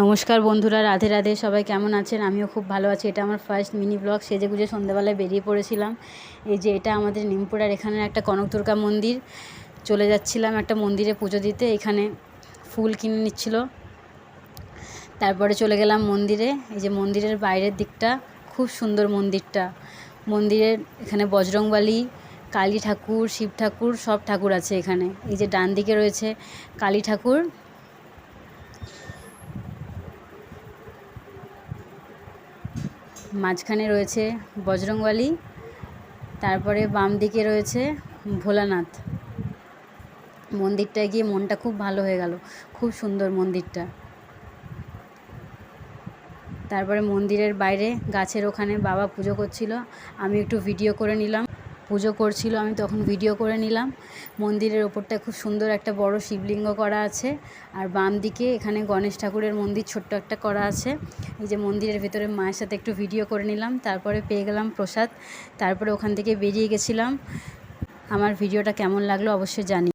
নমস্কার বন্ধুরা, রাধে রাধে। সবাই কেমন আছেন? আমিও খুব ভালো আছি। এটা আমার ফার্স্ট মিনি ব্লগ। সেজেগুজে সন্ধ্যাবেলায় বেরিয়ে পড়েছিলাম। এই যে এটা আমাদের নিমপুরার এখানে একটা কনক দুর্গা মন্দির। চলে যাচ্ছিলাম একটা মন্দিরে পুজো দিতে। এখানে ফুল কিনে নিচ্ছিল। তারপরে চলে গেলাম মন্দিরে। এই যে মন্দিরের বাইরের দিকটা খুব সুন্দর। মন্দিরের এখানে বজরংবলী, কালী ঠাকুর, শিব ঠাকুর, সব ঠাকুর আছে এখানে। এই যে ডান দিকে রয়েছে কালী ঠাকুর, মাঝখানে রয়েছে বজরংবলী, তারপরে বাম দিকে রয়েছে ভোলানাথ। মন্দিরটায় গিয়ে মনটা খুব ভালো হয়ে গেল। খুব সুন্দর মন্দিরটা। তারপরে মন্দিরের বাইরে গাছের ওখানে বাবা পুজো করছিল। আমি একটু ভিডিও করে নিলাম। পুজো করছিল, আমি তখন ভিডিও করে নিলাম। মন্দিরের ওপরটায় খুব সুন্দর একটা বড় শিবলিঙ্গ করা আছে। আর বাম দিকে এখানে গণেশ ঠাকুরের মন্দির ছোট্ট একটা করা আছে। এই যে মন্দিরের ভিতরে মায়ের সাথে একটু ভিডিও করে নিলাম। তারপরে পেয়ে গেলাম প্রসাদ। তারপরে ওখান থেকে বেরিয়ে গেছিলাম। আমার ভিডিওটা কেমন লাগলো অবশ্যই জানি।